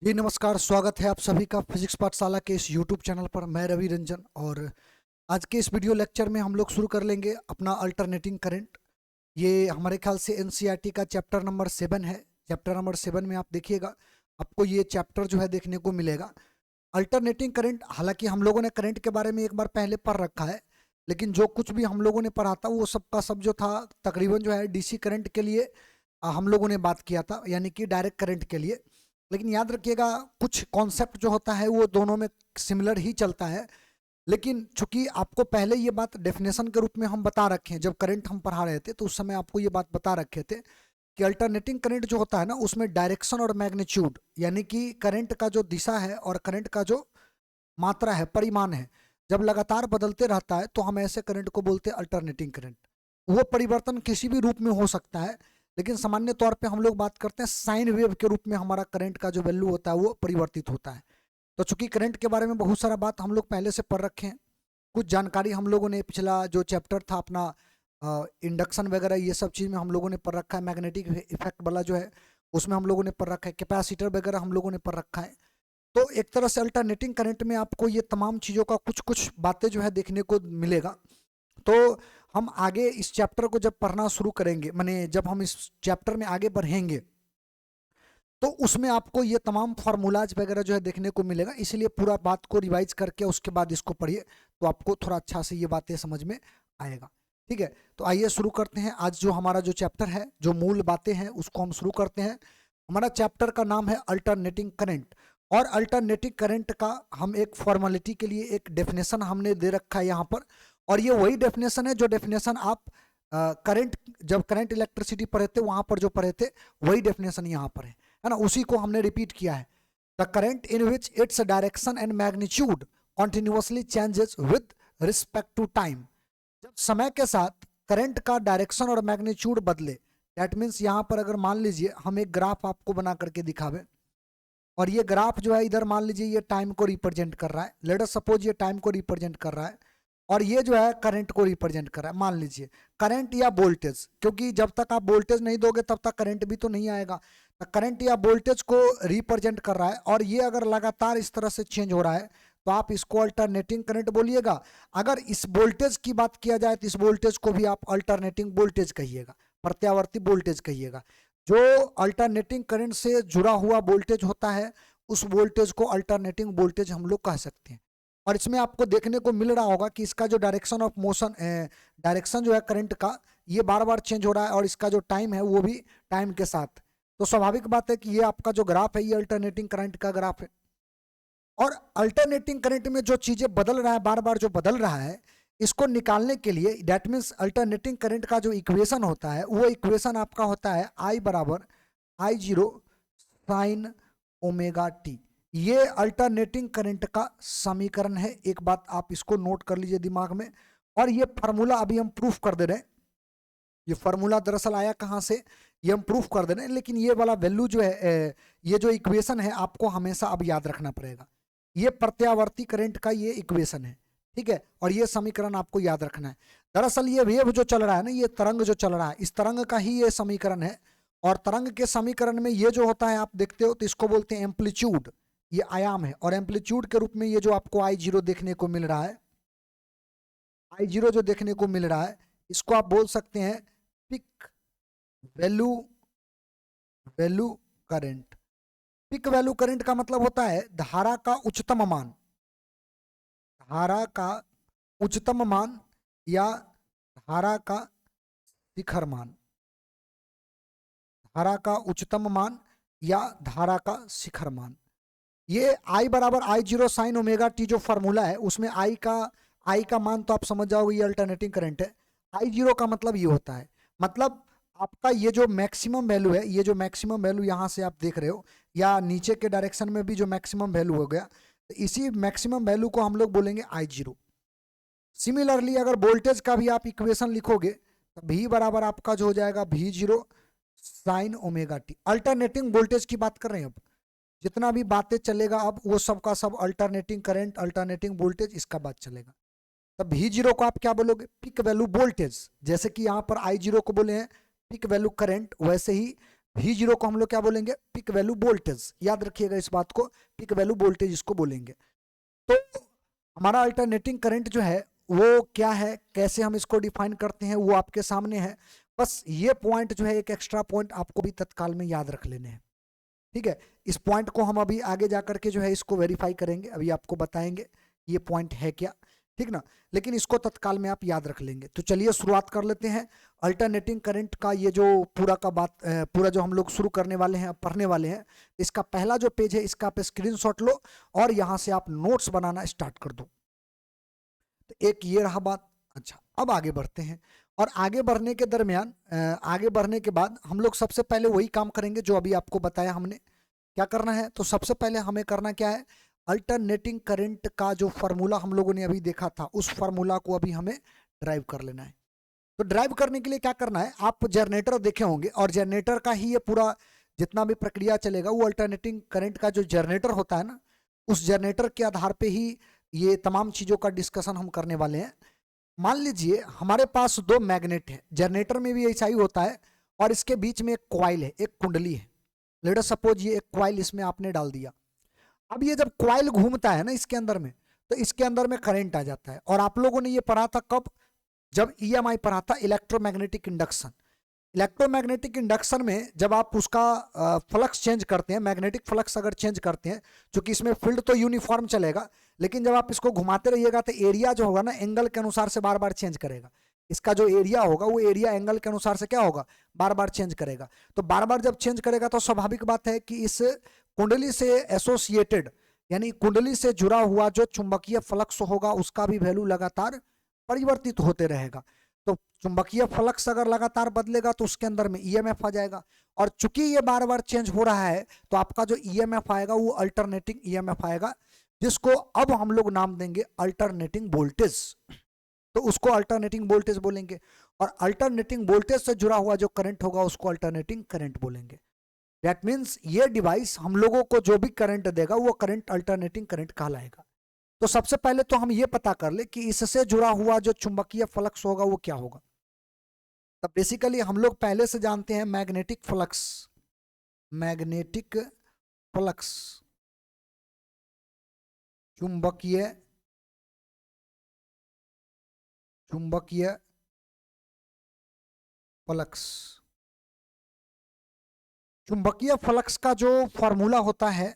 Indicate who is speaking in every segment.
Speaker 1: जी नमस्कार, स्वागत है आप सभी का फिजिक्स पाठशाला के इस यूट्यूब चैनल पर। मैं रवि रंजन और आज के इस वीडियो लेक्चर में हम लोग शुरू कर लेंगे अपना अल्टरनेटिंग करंट। ये हमारे ख्याल से एनसीईआरटी का चैप्टर नंबर 7 है। चैप्टर नंबर 7 में आप देखिएगा, आपको ये चैप्टर जो है देखने को मिलेगा अल्टरनेटिंग करंट। हालांकि हम लोगों ने करंट के बारे में एक बार पहले पढ़ रखा है, लेकिन जो कुछ भी हम लोगों ने पढ़ा था वो सब का सब जो था तकरीबन जो है डीसी करंट के लिए हम लोगों ने बात किया था, यानी कि डायरेक्ट करंट के लिए। लेकिन याद रखिएगा, कुछ कॉन्सेप्ट जो होता है वो दोनों में सिमिलर ही चलता है। लेकिन चूंकि आपको पहले ये बात डेफिनेशन के रूप में हम बता रखे हैं, जब करंट हम पढ़ा रहे थे तो उस समय आपको ये बात बता रखे थे कि अल्टरनेटिंग करंट जो होता है ना, उसमें डायरेक्शन और मैग्नीट्यूड, यानी कि करंट का जो दिशा है और करंट का जो मात्रा है, परिमाण है, जब लगातार बदलते रहता है तो हम ऐसे करंट को बोलते हैं अल्टरनेटिंग करंट। वो परिवर्तन किसी भी रूप में हो सकता है, लेकिन सामान्य तौर पे हम लोग बात करते हैं साइन वेव के रूप में हमारा करंट का जो वैल्यू होता है वो परिवर्तित होता है। तो चूंकि करंट के बारे में बहुत सारा बात हम लोग पहले से पढ़ रखे हैं, कुछ जानकारी हम लोगों ने पिछला जो चैप्टर था अपना इंडक्शन वगैरह ये सब चीज़ में हम लोगों ने पढ़ रखा है। मैग्नेटिक इफेक्ट वाला जो है उसमें हम लोगों ने पढ़ रखा है, कैपेसिटर वगैरह हम लोगों ने पढ़ रखा है। तो एक तरह से अल्टरनेटिंग करंट में आपको ये तमाम चीज़ों का कुछ कुछ बातें जो है देखने को मिलेगा। तो हम आगे इस चैप्टर को जब पढ़ना शुरू करेंगे, माने जब हम इस चैप्टर में आगे बढ़ेंगे तो उसमें आपको ये तमाम फार्मूलाज वगैरह जो है देखने को मिलेगा। इसलिए पूरा बात को रिवाइज करके उसके बाद इसको पढ़िए तो आपको थोड़ा अच्छा से ये बातें समझ में आएगा। ठीक है, तो आइए शुरू करते हैं। आज जो हमारा जो चैप्टर है, जो मूल बातें हैं उसको हम शुरू करते हैं। हमारा चैप्टर का नाम है अल्टरनेटिंग करंट। और अल्टरनेटिंग करंट का हम एक फॉर्मेलिटी के लिए एक डेफिनेशन हमने दे रखा है यहाँ पर। और ये वही डेफिनेशन है जो डेफिनेशन आप करंट, जब करंट इलेक्ट्रिसिटी पढ़े थे वहां पर जो पढ़े थे वही डेफिनेशन यहाँ पर है ना, उसी को हमने रिपीट किया है। The current in which its direction and magnitude continuously changes with respect to time. जब समय के साथ करंट का डायरेक्शन और मैग्नीट्यूड बदले, दैट मीन्स यहाँ पर अगर मान लीजिए हम एक ग्राफ आपको बना करके दिखावे, और ये ग्राफ जो है इधर मान लीजिए ये टाइम को रिप्रेजेंट कर रहा है, लेट अस सपोज ये टाइम को रिप्रेजेंट कर रहा है, और ये जो है करंट को रिप्रेजेंट कर रहा है। मान लीजिए करंट या वोल्टेज, क्योंकि जब तक आप वोल्टेज नहीं दोगे तब तक करंट भी तो नहीं आएगा। तो करंट या वोल्टेज को रिप्रेजेंट कर रहा है, और ये अगर लगातार इस तरह से चेंज हो रहा है तो आप इसको अल्टरनेटिंग करंट बोलिएगा। अगर इस वोल्टेज की बात किया जाए तो इस वोल्टेज को भी आप अल्टरनेटिंग वोल्टेज कहिएगा, प्रत्यावर्ती वोल्टेज कहिएगा। जो अल्टरनेटिंग करंट से जुड़ा हुआ वोल्टेज होता है उस वोल्टेज को अल्टरनेटिंग वोल्टेज हम लोग कह सकते हैं। और इसमें आपको देखने को मिल रहा होगा कि इसका जो डायरेक्शन ऑफ मोशन, डायरेक्शन जो है करंट का, ये बार बार चेंज हो रहा है, और इसका जो टाइम है वो भी टाइम के साथ। तो स्वाभाविक बात है कि ये आपका जो ग्राफ है ये अल्टरनेटिंग करंट का ग्राफ है। और अल्टरनेटिंग करंट में जो चीजें बदल रहा है, बार बार जो बदल रहा है, इसको निकालने के लिए, दैट मीन्स अल्टरनेटिंग करंट का जो इक्वेशन होता है वो इक्वेशन आपका होता है आई बराबर आई जीरो साइन ओमेगा टी। ये अल्टरनेटिंग करंट का समीकरण है। एक बात आप इसको नोट कर लीजिए दिमाग में। और ये फार्मूला अभी हम प्रूफ कर दे रहे हैं। ये फार्मूला दरअसल आया कहाँ से, ये हम प्रूफ कर दे रहे हैं, लेकिन ये वाला वैल्यू जो है, ये जो इक्वेशन है आपको हमेशा अब याद रखना पड़ेगा। ये प्रत्यावर्ती करंट का ये इक्वेशन है, ठीक है, और ये समीकरण आपको याद रखना है। दरअसल ये वेव जो चल रहा है ना, ये तरंग जो चल रहा है, इस तरंग का ही ये समीकरण है। और तरंग के समीकरण में ये जो होता है आप देखते हो तो इसको बोलते हैं एम्पलीट्यूड, ये आयाम है। और एम्पलीट्यूड के रूप में ये जो आपको आई जीरो देखने को मिल रहा है, आई जीरो जो देखने को मिल रहा है, इसको आप बोल सकते हैं peak value, value current. Peak value current का मतलब होता है धारा का उच्चतम मान, धारा का उच्चतम मान या धारा का शिखर मान, धारा का उच्चतम मान या धारा का शिखर मान। ये आई बराबर आई जीरो साइन ओमेगा टी जो फॉर्मूला है उसमें आई का मान तो आप समझ जाओगे ये अल्टरनेटिंग करंट है। आई जीरो का मतलब ये होता है, मतलब आपका ये जो मैक्सिमम वैल्यू है, ये जो मैक्सिमम वैल्यू यहाँ से आप देख रहे हो, या नीचे के डायरेक्शन में भी जो मैक्सिमम वैल्यू हो गया, तो इसी मैक्सिमम वैल्यू को हम लोग बोलेंगे आई जीरो। सिमिलरली अगर वोल्टेज का भी आप इक्वेशन लिखोगे तो भी बराबर आपका जो हो जाएगा भी zero sine omega T. Alternating voltage की बात कर रहे हैं अब, जितना भी बातें चलेगा अब वो सब का सब अल्टरनेटिंग करंट, अल्टरनेटिंग वोल्टेज, इसका बात चलेगा। तब भी जीरो को आप क्या बोलोगे, पिक वैल्यू वोल्टेज। जैसे कि यहाँ पर आई जीरो को बोले हैं पिक वैल्यू करंट, वैसे ही V0 को हम लोग क्या बोलेंगे, पिक वैल्यू वोल्टेज, याद रखिएगा इस बात को, पिक वैल्यू वोल्टेज इसको बोलेंगे। तो हमारा अल्टरनेटिंग करंट जो है वो क्या है, कैसे हम इसको डिफाइन करते हैं वो आपके सामने है। बस ये पॉइंट जो है, एक एक्स्ट्रा पॉइंट आपको भी तत्काल में याद रख लेने हैं, ठीक है। इस पॉइंट को हम अभी आगे जाकर के जो है इसको वेरीफाई करेंगे, अभी आपको बताएंगे ये पॉइंट है क्या, ठीक ना, लेकिन इसको तत्काल में आप याद रख लेंगे। तो चलिए शुरुआत कर लेते हैं अल्टरनेटिंग करंट का। ये जो पूरा का बात पूरा जो हम लोग शुरू करने वाले हैं, पढ़ने वाले हैं, इसका पहला जो पेज है इसका आप स्क्रीनशॉट लो और यहाँ से आप नोट्स बनाना स्टार्ट कर दो। तो एक ये रहा बात। अच्छा, अब आगे बढ़ते हैं, और आगे बढ़ने के दरमियान आगे बढ़ने के बाद हम लोग सबसे पहले वही काम करेंगे जो अभी आपको बताया हमने क्या करना है। तो सबसे पहले हमें करना क्या है, अल्टरनेटिंग करंट का जो फार्मूला हम लोगों ने अभी देखा था उस फार्मूला को अभी हमें ड्राइव कर लेना है। तो ड्राइव करने के लिए क्या करना है, आप जनरेटर देखे होंगे और जनरेटर का ही ये पूरा जितना भी प्रक्रिया चलेगा वो अल्टरनेटिंग करंट का जो जनरेटर होता है ना, उस जनरेटर के आधार पे ही ये तमाम चीज़ों का डिस्कशन हम करने वाले हैं। मान लीजिए हमारे पास दो मैग्नेट है, जनरेटर में भी ऐसा ही होता है, और इसके बीच में एक कॉइल है, एक कुंडली है। लेट अस सपोज ये एक कॉइल इसमें आपने डाल दिया। अब ये जब कॉइल घूमता है ना इसके अंदर में, तो इसके अंदर में करंट आ जाता है। और आप लोगों ने ये पढ़ा था कब, जब ईएमआई पढ़ा था, इलेक्ट्रोमैग्नेटिक इंडक्शन। इलेक्ट्रोमैग्नेटिक इंडक्शन में जब आप उसका फ्लक्स चेंज करते हैं, मैग्नेटिक फ्लक्स अगर चेंज करते हैं, क्योंकि इसमें फील्ड तो यूनिफॉर्म चलेगा, लेकिन जब आप इसको घुमाते रहिएगा तो एरिया जो होगा ना एंगल के अनुसार से बार बार चेंज करेगा। इसका जो एरिया होगा वो एरिया एंगल के अनुसार से क्या होगा, बार बार चेंज करेगा। तो बार बार जब चेंज करेगा तो स्वाभाविक बात है कि इस कुंडली से एसोसिएटेड यानी कुंडली से जुड़ा हुआ जो चुंबकीय फ्लक्स होगा उसका भी वैल्यू लगातार परिवर्तित होते रहेगा। तो चुंबकीय फ्लक्स अगर लगातार बदलेगा तो उसके अंदर में ईएमएफ आ जाएगा, और चूंकि ये बार बार चेंज हो रहा है तो आपका जो ईएमएफ आएगा वो अल्टरनेटिंग ईएमएफ आएगा, जिसको अब हम लोग नाम देंगे अल्टरनेटिंग वोल्टेज। तो उसको अल्टरनेटिंग वोल्टेज बोलेंगे, और अल्टरनेटिंग वोल्टेज से जुड़ा हुआ जो करंट होगा उसको अल्टरनेटिंग करंट बोलेंगे। दैट मीन्स ये डिवाइस हम लोगों को जो भी करंट देगा वो करंट अल्टरनेटिंग करंट कहलाएगा। तो सबसे पहले तो हम ये पता कर ले कि इससे जुड़ा हुआ जो चुंबकीय फ्लक्स होगा वो क्या होगा। तब बेसिकली हम लोग पहले से जानते हैं मैग्नेटिक फ्लक्स, मैग्नेटिक फ्लक्स, चुंबकीय चुंबकीय फ्लक्स। चुंबकीय फ्लक्स का जो फॉर्मूला होता है,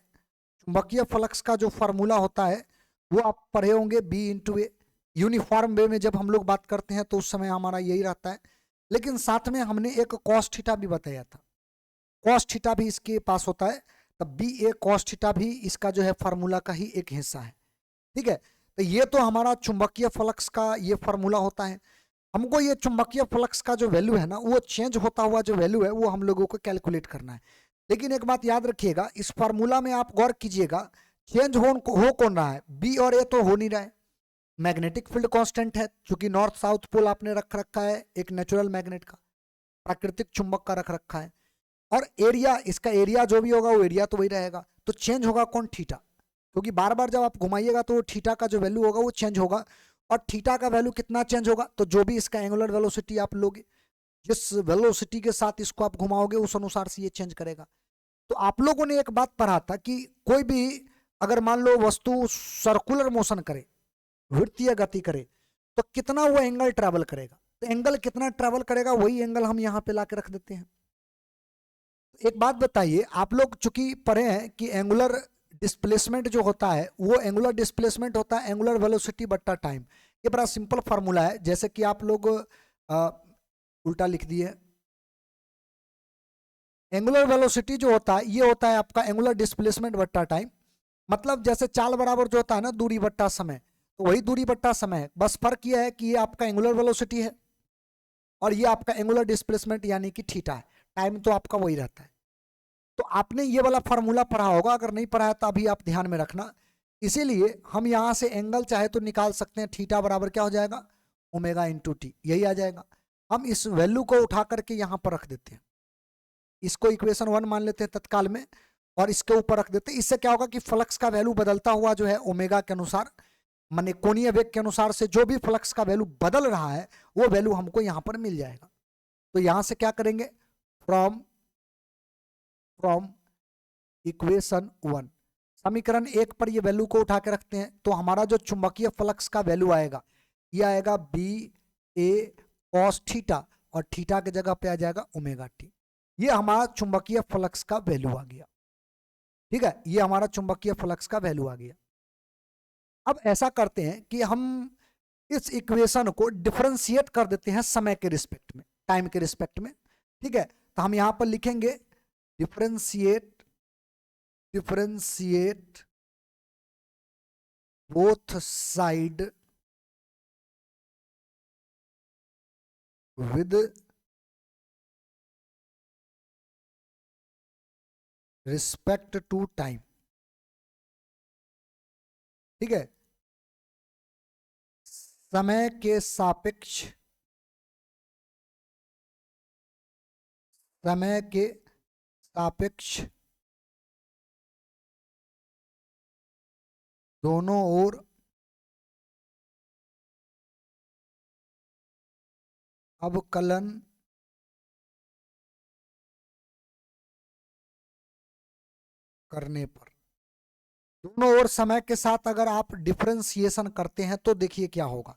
Speaker 1: चुंबकीय फ्लक्स का जो फॉर्मूला होता है वो आप पढ़े होंगे, बी इंटू ए। यूनिफॉर्म वे में जब हम लोग बात करते हैं तो उस समय हमारा यही रहता है, लेकिन साथ में हमने एक कॉस थीटा भी बताया था, कॉस थीटा भी इसके पास होता है। तब बी ए कॉस थीटा भी इसका जो है फार्मूला का ही एक हिस्सा है, ठीक है। तो ये तो हमारा चुंबकीय फ्लक्स का ये फार्मूला होता है। हमको ये चुंबकीय फ्लक्स का जो वैल्यू है ना, वो चेंज होता हुआ जो वैल्यू है वो हम लोगों को कैलकुलेट करना है। लेकिन एक बात याद रखिएगा, इस फार्मूला में आप गौर कीजिएगा, चेंज हो कौन रहा है, बी और ए तो हो नहीं रहा है। मैग्नेटिक फील्ड कांस्टेंट है, क्योंकि नॉर्थ साउथ पोल आपने रख रखा है एक नेचुरल मैग्नेट का, प्राकृतिक चुंबक का रख रखा है। और एरिया, इसका एरिया जो भी होगा वो एरिया तो वही रहेगा। तो चेंज होगा कौन, थीटा, क्योंकि बार बार जब आप घुमाइएगा तो थीटा का जो वैल्यू होगा वो चेंज होगा। और थीटा का वैल्यू कितना चेंज होगा, तो जो भी इसका एंगुलर वेलोसिटी आप लोगे, जिस वेलोसिटी के साथ इसको आप घुमाओगे उस अनुसार से ये चेंज करेगा। तो आप लोगों ने एक बात पढ़ा था कि कोई भी अगर मान लो वस्तु सर्कुलर मोशन करे, वृत्तीय गति करे, तो कितना वो एंगल ट्रेवल करेगा। तो एंगल कितना ट्रेवल करेगा वही एंगल हम यहाँ पे लाके रख देते हैं। एक बात बताइए, आप लोग चूंकि पढ़े हैं कि एंगुलर डिस्प्लेसमेंट जो होता है वो एंगुलर डिस्प्लेसमेंट होता है एंगुलर वेलोसिटी बट्टा टाइम। ये बड़ा सिंपल फार्मूला है, जैसे कि आप लोग उल्टा लिख दिए। एंगुलर वेलोसिटी जो होता है ये होता है आपका एंगुलर डिस्प्लेसमेंट बट्टा टाइम। मतलब जैसे चाल बराबर जो होता है ना दूरी बट्टा समय, तो वही दूरी बट्टा समय है, बस फर्क ये है कि ये आपका एंगुलर वेलोसिटी है और ये आपका एंगुलर डिस्प्लेसमेंट यानी कि थीटा है। टाइम तो आपका वही रहता है। तो आपने ये वाला फार्मूला पढ़ा होगा, अगर नहीं पढ़ा है तो अभी आप ध्यान में रखना। इसीलिए हम यहाँ से एंगल चाहे तो निकाल सकते हैं, थीटा बराबर क्या हो जाएगा, ओमेगा इंटू टी, यही आ जाएगा। हम इस वैल्यू को उठा करके यहाँ पर रख देते हैं, इसको इक्वेशन 1 मान लेते हैं तत्काल में, और इसके ऊपर रख देते हैं। इससे क्या होगा कि फ्लक्स का वैल्यू बदलता हुआ जो है ओमेगा के अनुसार, माने कोणीय वेग के अनुसार से जो भी फ्लक्स का वैल्यू बदल रहा है वो वैल्यू हमको यहाँ पर मिल जाएगा। तो यहाँ से क्या करेंगे, फ्रॉम फ्रॉम इक्वेशन 1। समीकरण 1 पर ये वैल्यू को उठा के रखते हैं तो हमारा जो चुंबकीय फ्लक्स का वैल्यू आएगा ये आएगा बी ए कॉस थीटा और थीटा की जगह पे आ जाएगा ओमेगा टी। ये हमारा चुंबकीय फ्लक्स का वैल्यू आ गया। ठीक है, ये हमारा चुंबकीय फ्लक्स का वैल्यू आ गया। अब ऐसा करते हैं कि हम इस इक्वेशन को डिफरेंशिएट कर देते हैं समय के रिस्पेक्ट में, टाइम के रिस्पेक्ट में। ठीक है, तो हम यहां पर लिखेंगे differentiate both side with respect to time. ठीक है, समय के सापेक्ष दोनों ओर अवकलन करने पर, दोनों ओर समय के साथ अगर आप डिफरेंशिएशन करते हैं तो देखिए क्या होगा।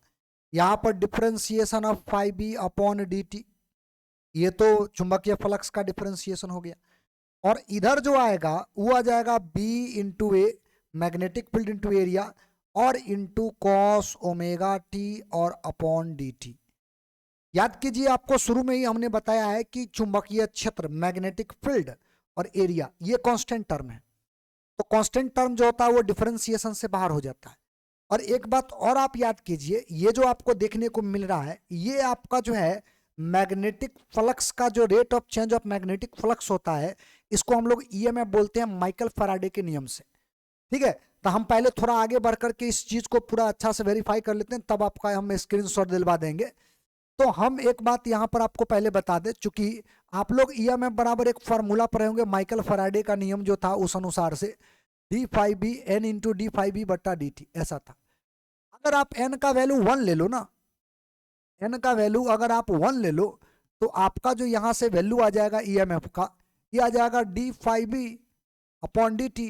Speaker 1: यहां पर differentiation of phi B upon D T, ये तो चुंबकीय फ्लक्स का डिफरेंशिएशन हो गया। और इधर जो आएगा वो आ जाएगा B into a magnetic field into area और इंटू कॉस ओमेगा टी और अपॉन डी टी। याद कीजिए, आपको शुरू में ही हमने बताया है कि चुंबकीय क्षेत्र, मैग्नेटिक फील्ड और एरिया ये कांस्टेंट टर्म है। तो कांस्टेंट टर्म जो होता है वो डिफरेंशिएशन से बाहर हो जाता है। और एक बात और आप याद कीजिए, ये जो आपको देखने को मिल रहा है ये आपका जो है मैग्नेटिक फ्लक्स का जो rate of change of magnetic flux होता है, इसको हम लोग ईएमएफ बोलते हैं माइकल फैराडे के नियम से। ठीक है, तो हम पहले थोड़ा आगे बढ़ करके इस चीज को पूरा अच्छा से वेरीफाई कर लेते हैं, तब आपका हम स्क्रीनशॉट दिलवा देंगे। तो हम एक बात यहाँ पर आपको पहले बता दें, चूंकि आप लोग ईएमएफ बराबर एक फार्मूला पर होंगे, माइकल फैराडे का नियम जो था उस अनुसार से D phi B N into D phi B बट्टा डी टी ऐसा था। अगर आप एन का वैल्यू 1 ले लो ना, एन का वैल्यू अगर आप 1 ले लो तो आपका जो यहाँ से वैल्यू आ जाएगा ईएमएफ का, ये आ जाएगा D phi B upon D T.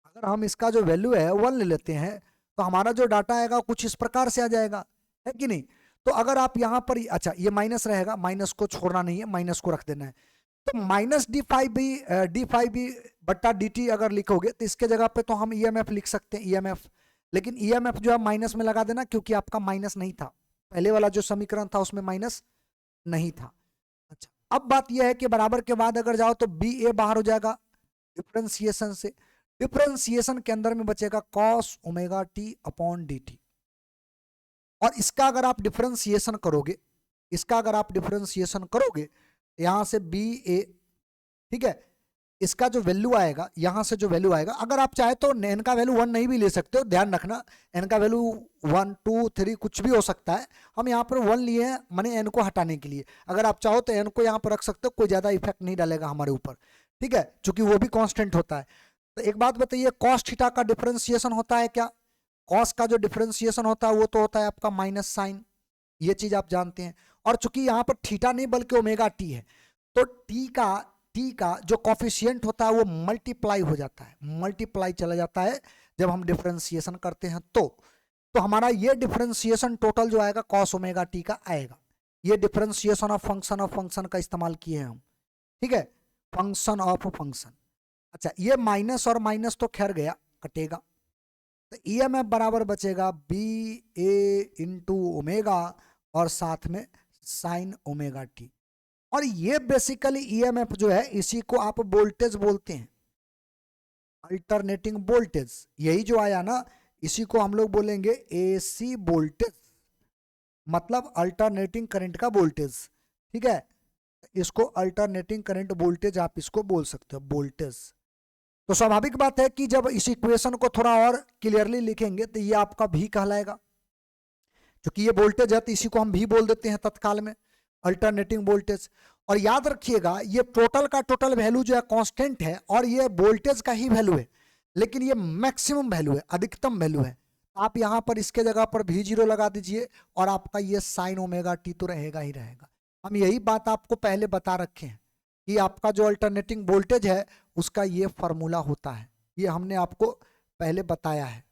Speaker 1: अगर हम इसका जो वैल्यू है 1 ले लेते हैं तो हमारा जो डाटा आएगा कुछ इस प्रकार से आ जाएगा, है कि नहीं। तो अगर आप यहाँ पर, अच्छा ये माइनस रहेगा, माइनस को छोड़ना नहीं है, माइनस को रख देना है। तो माइनस डी फाइव बी बट्टा डी टी अगर लिखोगे तो इसके जगह पे तो हम ईएमएफ लिख सकते हैं, ईएमएफ। लेकिन ईएमएफ जो है माइनस में लगा देना, क्योंकि आपका माइनस नहीं था, पहले वाला जो समीकरण था उसमें माइनस नहीं था। अच्छा, अब बात यह है कि बराबर के बाद अगर जाओ तो बी ए बाहर हो जाएगा डिफरेंशिएशन से। डिफरेंशिएशन के अंदर में बचेगा cos omega T upon D T. और इसका अगर आप डिफरेंशिएशन करोगे, यहां से बी ए, ठीक है, इसका जो वैल्यू आएगा, यहां से जो वैल्यू आएगा, अगर आप चाहे तो एन का वैल्यू 1 नहीं भी ले सकते हो, ध्यान रखना एन का वैल्यू 1 2 3 कुछ भी हो सकता है। हम यहाँ पर 1 लिए हैं माने एन को हटाने के लिए। अगर आप चाहो तो एन को यहाँ पर रख सकते हो, कोई ज्यादा इफेक्ट नहीं डालेगा हमारे ऊपर। ठीक है, चूंकि वो भी कांस्टेंट होता है। तो एक बात बताइए, कॉस थीटा का डिफरेंशिएशन होता है क्या? कॉस का जो डिफरेंशिएशन होता है वो तो होता है आपका माइनस साइन, ये चीज आप जानते हैं। और चूंकि यहाँ पर थीटा नहीं बल्कि ओमेगा टी है, तो टी का जो कॉफिशिएंट होता है वो मल्टीप्लाई हो जाता है, मल्टीप्लाई चला जाता है जब हम डिफरेंशिएशन करते हैं। तो हमारा ये डिफरेंशिएशन टोटल जो आएगा कॉस ओमेगा टी का आएगा। ये डिफरेंशिएशन ऑफ फंक्शन का इस्तेमाल किए हैं हम। ठीक है, फंक्शन ऑफ फंक्शन। अच्छा, ये माइनस और माइनस तो खैर गया, कटेगा। तो ईएमएफ बराबर बचेगा बी ए इंटू ओमेगा और साथ में साइन ओमेगा टी। और ये बेसिकली ईएमएफ जो है इसी को आप वोल्टेज बोलते हैं, अल्टरनेटिंग वोल्टेज। यही जो आया ना, इसी को हम लोग बोलेंगे एसी वोल्टेज, मतलब अल्टरनेटिंग करंट का वोल्टेज। ठीक है, इसको अल्टरनेटिंग करंट वोल्टेज आप इसको बोल सकते हो, वोल्टेज। तो स्वाभाविक बात है कि जब इस इक्वेशन को थोड़ा और क्लियरली लिखेंगे तो ये आपका भी कहलाएगा, क्योंकि ये वोल्टेज है तो इसी को हम भी बोल देते हैं तत्काल में, अल्टरनेटिंग वोल्टेज। और याद रखिएगा, ये टोटल का टोटल वैल्यू जो है कांस्टेंट है और ये वोल्टेज का ही वैल्यू है, लेकिन ये मैक्सिमम वैल्यू है, अधिकतम वैल्यू है। आप यहां पर इसके जगह पर भी 0 लगा दीजिए और आपका ये साइन ओमेगा टी तो रहेगा ही रहेगा। हम यही बात आपको पहले बता रखे हैं कि आपका जो अल्टरनेटिंग वोल्टेज है उसका ये फार्मूला होता है। ये हमने आपको पहले बताया है,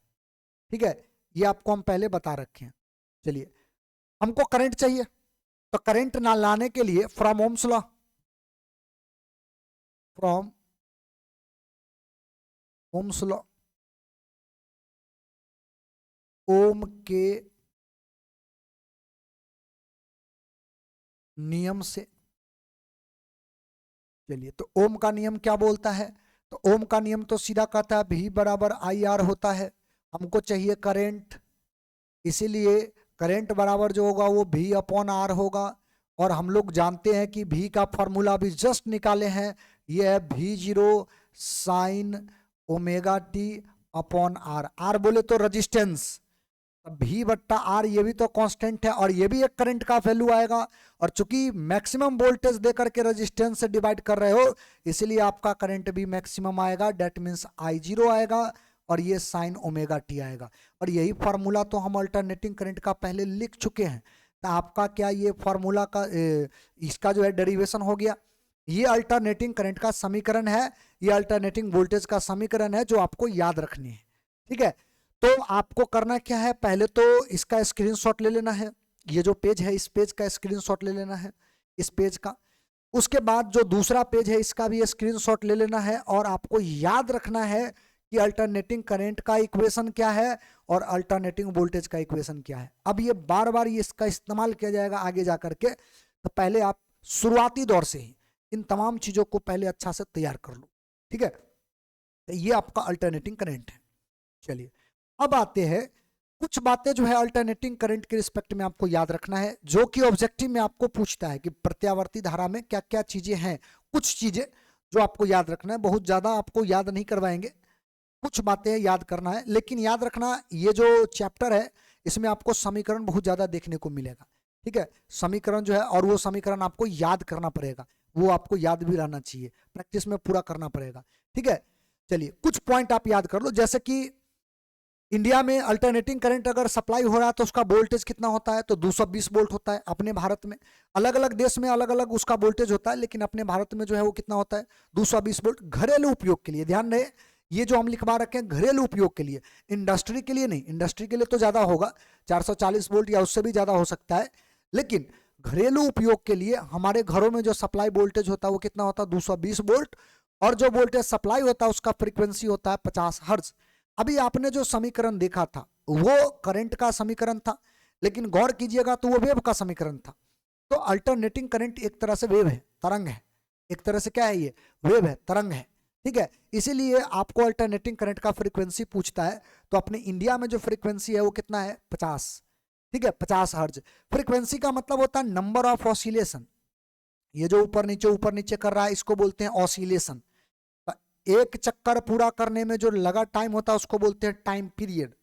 Speaker 1: ठीक है, ये आपको हम पहले बता रखे हैं। चलिए, हमको करंट चाहिए, तो करंट ना लाने के लिए from Ohm's law, from Ohm's law, Ohm के नियम से। चलिए, तो ओम का नियम क्या बोलता है? तो ओम का नियम तो सीधा कहता है V बराबर आई आर होता है। हमको चाहिए करंट, इसीलिए करंट बराबर जो होगा वो V अपॉन आर होगा। और हम लोग जानते हैं कि V का फॉर्मूला अभी जस्ट निकाले हैं, ये है V0 sine omega T upon R. R बोले तो रजिस्टेंस, V बट्टा आर ये भी तो कांस्टेंट है और ये भी एक करंट का वैल्यू आएगा। और चूंकि मैक्सिमम वोल्टेज देकर के रेजिस्टेंस से डिवाइड कर रहे हो, इसलिए आपका करंट भी मैक्सिमम आएगा, डेट मीन्स I0 आएगा और ये साइन ओमेगा टी आएगा। और यही फार्मूला तो हम अल्टरनेटिंग करंट का पहले लिख चुके हैं। तो आपका क्या ये फार्मूला का इसका जो है डेरिवेशन हो गया। ये अल्टरनेटिंग करंट का समीकरण है, ये अल्टरनेटिंग वोल्टेज का समीकरण है जो आपको याद रखनी है, ठीक है। तो आपको करना क्या है, पहले तो इसका स्क्रीनशॉट ले लेना है, ये जो पेज है इस पेज का स्क्रीनशॉट ले लेना है, इस पेज का। उसके बाद जो दूसरा पेज है इसका भी स्क्रीनशॉट ले लेना है और आपको याद रखना है कि अल्टरनेटिंग करंट का इक्वेशन क्या है और अल्टरनेटिंग वोल्टेज का इक्वेशन क्या है। अब ये बार बार ये इसका इस्तेमाल किया जाएगा आगे जा करके, तो पहले आप शुरुआती दौर से ही इन तमाम चीजों को पहले अच्छा से तैयार कर लो, ठीक है। तो ये आपका अल्टरनेटिंग करंट है। चलिए, अब आते हैं कुछ बातें जो है अल्टरनेटिंग करंट के रिस्पेक्ट में आपको याद रखना है, जो कि ऑब्जेक्टिव में आपको पूछता है कि प्रत्यावर्ती धारा में क्या क्या चीजें हैं। कुछ चीजें जो आपको याद रखना है, बहुत ज्यादा आपको याद नहीं करवाएंगे, कुछ बातें याद करना है। लेकिन याद रखना, ये जो चैप्टर है इसमें आपको समीकरण बहुत ज्यादा देखने को मिलेगा, ठीक है। समीकरण जो है, और वो समीकरण आपको याद करना पड़ेगा, वो आपको याद भी रहना चाहिए, प्रैक्टिस में पूरा करना पड़ेगा, ठीक है। चलिए, कुछ पॉइंट आप याद कर लो, जैसे कि इंडिया में अल्टरनेटिंग करंट अगर सप्लाई हो रहा है तो उसका वोल्टेज कितना होता है, तो 220 वोल्ट होता है अपने भारत में। अलग अलग देश में अलग अलग उसका वोल्टेज होता है, लेकिन अपने भारत में जो है वो कितना होता है, 220 वोल्ट। घरेलू उपयोग के लिए ध्यान रहे, ये जो हम लिखवा रखे हैं घरेलू उपयोग के लिए, इंडस्ट्री के लिए नहीं। इंडस्ट्री के लिए तो ज्यादा होगा, 440 वोल्ट या उससे भी ज्यादा हो सकता है, लेकिन घरेलू उपयोग के लिए हमारे घरों में जो सप्लाई वोल्टेज होता है वो कितना होता है, 220 वोल्ट। और जो वोल्टेज सप्लाई होता है उसका फ्रीक्वेंसी होता है 50 हर्ट्ज। अभी आपने जो समीकरण देखा था वो करंट का समीकरण था, लेकिन गौर कीजिएगा तो वो वेव का समीकरण था। तो अल्टरनेटिंग करंट एक तरह से वेव है, तरंग है, एक तरह से क्या है, ये वेव है, तरंग है, ठीक है। इसीलिए आपको अल्टरनेटिंग करंट का फ्रीक्वेंसी पूछता है, तो अपने इंडिया में जो फ्रीक्वेंसी है वो कितना है, 50, ठीक है, 50 हर्ट्ज। फ्रीक्वेंसी का मतलब होता है नंबर ऑफ ऑसिलेशन, ये जो ऊपर नीचे कर रहा है इसको बोलते हैं ऑसिलेशन। एक चक्कर पूरा करने में जो लगा टाइम होता है उसको बोलते हैं टाइम पीरियड,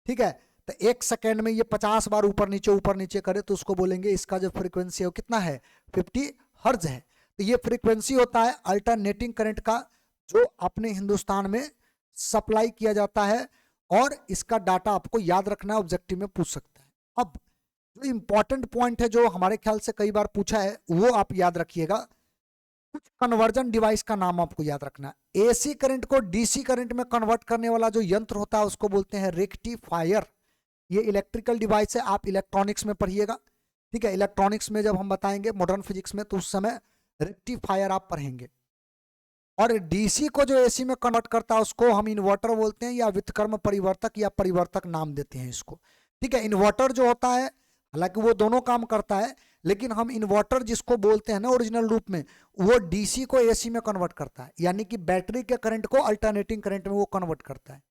Speaker 1: ठीक है। तो एक सेकेंड में ये 50 बार ऊपर नीचे करे तो उसको बोलेंगे, इसका जो फ्रीक्वेंसी है वो कितना है, 50 हर्ट्ज है। तो ये फ्रीक्वेंसी होता है अल्टरनेटिंग करंट का, जो अपने हिंदुस्तान में सप्लाई किया जाता है। और इसका डाटा आपको याद रखना है, ऑब्जेक्टिव में पूछ सकता है। अब जो इंपॉर्टेंट पॉइंट है जो हमारे ख्याल से कई बार पूछा है वो आप याद रखिएगा। कुछ कन्वर्जन डिवाइस का नाम आपको याद रखना है। एसी करंट को डीसी करंट में कन्वर्ट करने वाला जो यंत्र होता है उसको बोलते हैं रेक्टिफायर। ये इलेक्ट्रिकल डिवाइस है, आप इलेक्ट्रॉनिक्स में पढ़िएगा, ठीक है। इलेक्ट्रॉनिक्स में जब हम बताएंगे मॉडर्न फिजिक्स में, तो उस समय रेक्टिफायर आप पढ़ेंगे। और डीसी को जो एसी में कन्वर्ट करता है उसको हम इन्वर्टर बोलते हैं, या व्युत्क्रम परिवर्तक या परिवर्तक नाम देते हैं इसको, ठीक है। इन्वर्टर जो होता है, हालांकि वो दोनों काम करता है, लेकिन हम इन्वर्टर जिसको बोलते हैं ना ओरिजिनल रूप में, वो डीसी को एसी में कन्वर्ट करता है, यानी कि बैटरी के करंट को अल्टरनेटिंग करंट में वो कन्वर्ट करता है।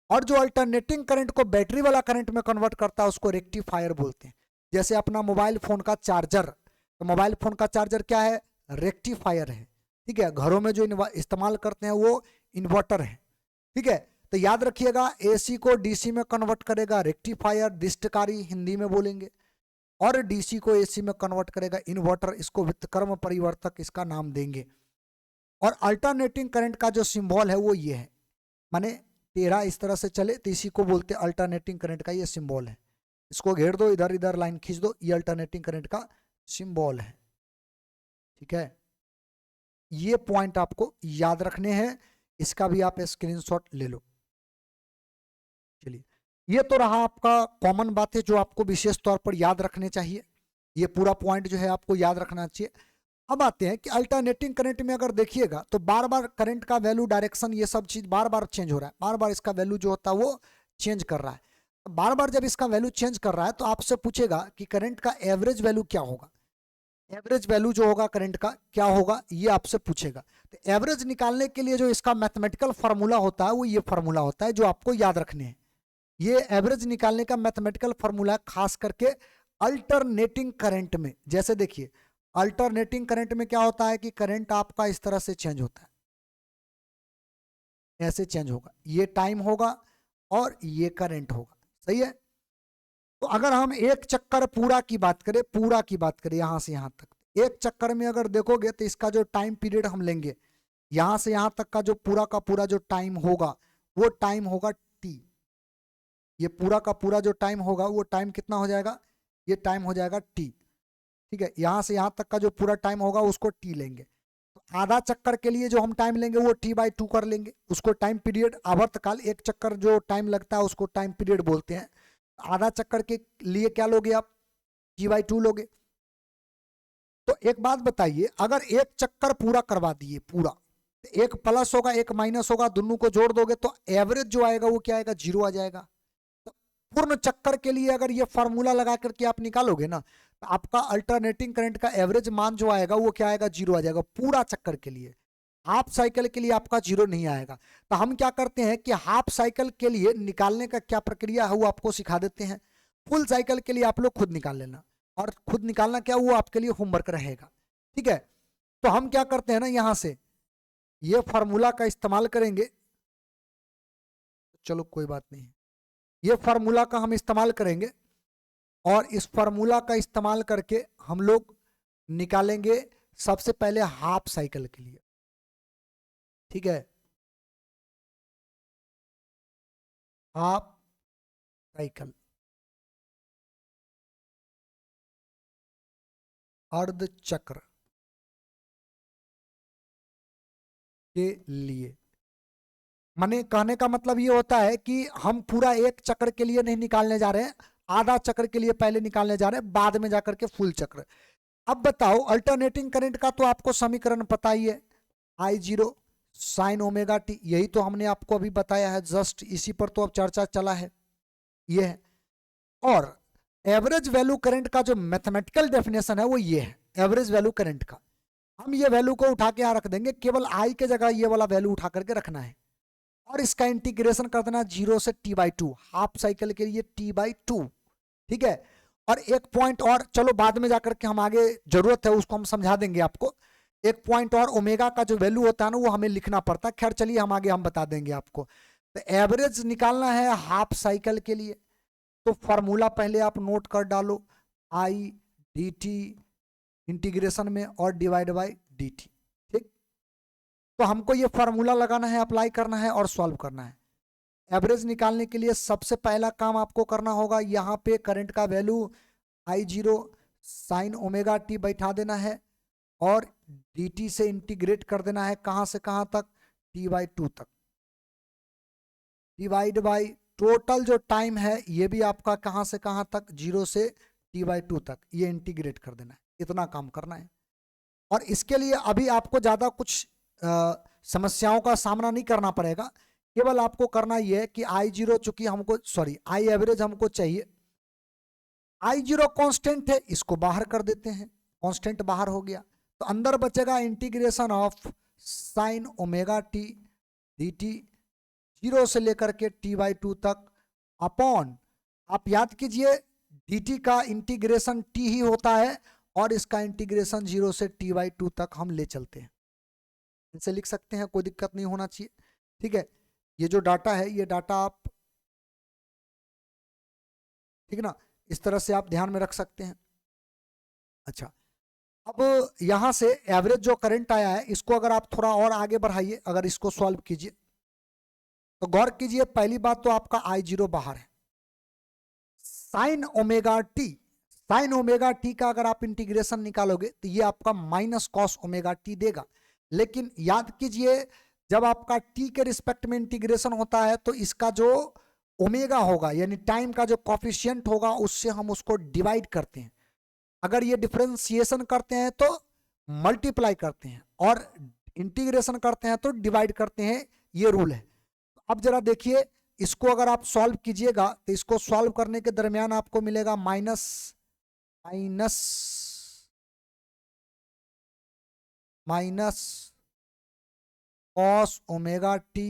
Speaker 1: और जो अल्टरनेटिंग करंट को बैटरी वाला करंट में कन्वर्ट करता है उसको रेक्टिफायर बोलते हैं। जैसे अपना मोबाइल फोन का चार्जर, तो मोबाइल फोन का चार्जर क्या है, रेक्टिफायर है, ठीक है। घरों में जो इस्तेमाल करते हैं वो इन्वर्टर है, ठीक है। तो याद रखिएगा, एसी को डीसी में कन्वर्ट करेगा रेक्टिफायर, दृष्टकारी हिंदी में बोलेंगे। और डीसी को एसी में कन्वर्ट करेगा इन्वर्टर, इसको व्युत्क्रम परिवर्तक इसका नाम देंगे। और अल्टरनेटिंग करंट का जो सिंबल है वो ये है, माने टेढ़ा इस तरह से चले तो इसी को बोलते हैं अल्टरनेटिंग करंट का ये सिंबल है। इसको घेर दो, इधर इधर लाइन खींच दो, ये अल्टरनेटिंग करंट का सिंबल है, ठीक है। ये पॉइंट आपको याद रखने हैं, इसका भी आप स्क्रीनशॉट ले लो। चलिए, ये तो रहा आपका कॉमन बात है जो आपको विशेष तौर पर याद रखने चाहिए। ये पूरा पॉइंट जो है आपको याद रखना चाहिए। अब आते हैं कि अल्टरनेटिंग करंट में अगर देखिएगा तो बार बार करंट का वैल्यू, डायरेक्शन, ये सब चीज बार बार चेंज हो रहा है, बार बार इसका वैल्यू जो होता है वो चेंज कर रहा है। बार बार जब इसका वैल्यू चेंज कर रहा है तो आपसे पूछेगा कि करंट का एवरेज वैल्यू क्या होगा। एवरेज वैल्यू जो होगा करंट का क्या होगा, ये आपसे पूछेगा। तो एवरेज निकालने के लिए जो इसका मैथमेटिकल फार्मूला होता है वो ये फार्मूला होता है जो आपको याद रखने हैं। ये एवरेज निकालने का मैथमेटिकल फार्मूला खास करके अल्टरनेटिंग करंट में। जैसे देखिए, अल्टरनेटिंग करंट में क्या होता है कि करंट आपका इस तरह से चेंज होता है, ऐसे चेंज होगा, ये टाइम होगा और ये करंट होगा, सही है। तो अगर हम एक चक्कर पूरा की बात करें, पूरा की बात करें यहां से यहां तक, एक चक्कर में अगर देखोगे तो इसका जो टाइम पीरियड हम लेंगे, यहां से यहां तक का पूरा जो टाइम होगा वो टाइम होगा टी। ये पूरा का पूरा जो टाइम होगा वो टाइम कितना हो जाएगा, ये टाइम हो जाएगा टी। ठीक है, यहां से यहां तक का जो पूरा टाइम होगा उसको टी लेंगे। तो आधा चक्कर के लिए जो हम टाइम लेंगे वो t/2 कर लेंगे, उसको टाइम पीरियड, आवर्तकाल, एक चक्कर जो टाइम लगता है उसको टाइम पीरियड बोलते हैं। आधा चक्कर के लिए क्या लोगे आप, t/2 लोगे। तो एक बात बताइए, अगर एक चक्कर पूरा करवा दिए पूरा, तो एक प्लस होगा एक माइनस होगा, दोनों को जोड़ दोगे तो एवरेज जो आएगा वो क्या आएगा, 0 आ जाएगा। तो पूर्ण चक्कर के लिए अगर ये फॉर्मूला लगा करके आप निकालोगे ना, तो आपका अल्टरनेटिंग करंट का एवरेज मान जो आएगा वो क्या आएगा, 0 आ जाएगा पूरा चक्कर के लिए। हाफ साइकिल के लिए आपका 0 नहीं आएगा। तो हम क्या करते हैं कि हाफ साइकिल के लिए निकालने का क्या प्रक्रिया है वो आपको सिखा देते हैं। फुल साइकिल के लिए आप लोग खुद निकाल लेना, और खुद निकालना क्या वो आपके लिए होमवर्क रहेगा। ठीक है, तो हम क्या करते हैं ना, यहां से ये फार्मूला का इस्तेमाल करेंगे। चलो कोई बात नहीं, ये फार्मूला का हम इस्तेमाल करेंगे, और इस फार्मूला का इस्तेमाल करके हम लोग निकालेंगे सबसे पहले हाफ साइकिल के लिए। ठीक है, हाफ साइकिल, अर्ध चक्र के लिए। माने कहने का मतलब ये होता है कि हम पूरा एक चक्र के लिए नहीं निकालने जा रहे हैं, आधा चक्र के लिए पहले निकालने जा रहे हैं, बाद में जाकर के फुल चक्र। अब बताओ, अल्टरनेटिंग करंट का तो आपको समीकरण पता ही है, I0 साइन ओमेगा टी, यही तो हमने आपको अभी बताया है, जस्ट इसी पर तो अब चर्चा चला है, ये है। और एवरेज वैल्यू करंट का जो मैथमेटिकल डेफिनेशन है वो ये है, एवरेज वैल्यू करंट का। हम ये वैल्यू को उठा के यहां रख देंगे, केवल आई के जगह ये वाला वैल्यू उठा करके रखना है, और इसका इंटीग्रेशन कर देना 0 से t/2, हाफ साइकिल के लिए t/2। ठीक है, और एक पॉइंट और, चलो बाद में जाकर के हम आगे जरूरत है उसको हम समझा देंगे आपको। एक पॉइंट और, ओमेगा का जो वैल्यू होता है ना वो हमें लिखना पड़ता है, खैर चलिए हम आगे हम बता देंगे आपको। तो एवरेज निकालना है हाफ साइकिल के लिए, तो फॉर्मूला पहले आप नोट कर डालो, I/dt इंटीग्रेशन में और डिवाइड बाई dt। ठीक, तो हमको ये फार्मूला लगाना है, अप्लाई करना है और सॉल्व करना है। एवरेज निकालने के लिए सबसे पहला काम आपको करना होगा, यहाँ पे करंट का value I0 sign omega T बैठा देना है, और dt से इंटीग्रेट कर देना है, कहाँ से कहाँ तक, t/2 तक, डिवाइड बाई टोटल जो टाइम है ये भी आपका कहाँ से कहाँ तक, 0 से t/2 तक, ये इंटीग्रेट कर देना है। इतना काम करना है, और इसके लिए अभी आपको ज़्यादा कुछ समस्याओं का सामना नहीं करना पड़ेगा। केवल आपको करना ये है कि I0 चूंकि हमको, सॉरी, I एवरेज हमको चाहिए, I0 कांस्टेंट है, इसको बाहर कर देते हैं, कांस्टेंट बाहर हो गया, तो अंदर बचेगा integration of sine omega T dt 0 से लेकर के t/2 तक, अपॉन, आप याद कीजिए dt का इंटीग्रेशन t ही होता है, और इसका इंटीग्रेशन 0 से t/2 तक हम ले चलते हैं, इसे लिख सकते हैं, कोई दिक्कत नहीं होना चाहिए। ठीक है, ये जो डाटा है ये डाटा आप, ठीक ना, इस तरह से आप ध्यान में रख सकते हैं। अच्छा, अब यहां से एवरेज जो करंट आया है इसको अगर आप थोड़ा और आगे बढ़ाइए, अगर इसको सॉल्व कीजिए तो गौर कीजिए, पहली बात तो आपका I0 बाहर है, sign omega T, sign omega T का अगर आप इंटीग्रेशन निकालोगे तो ये आपका माइनस कॉस ओमेगा टी देगा, लेकिन याद कीजिए जब आपका टी के रिस्पेक्ट में इंटीग्रेशन होता है तो इसका जो ओमेगा होगा यानी टाइम का जो कॉफिशिएंट होगा उससे हम उसको डिवाइड करते हैं। अगर ये डिफरेंशिएशन करते हैं तो मल्टीप्लाई करते हैं और इंटीग्रेशन करते हैं तो डिवाइड करते हैं, ये रूल है। अब जरा देखिए इसको अगर आप सॉल्व कीजिएगा तो इसको सॉल्व करने के दरमियान आपको मिलेगा minus minus minus cos omega T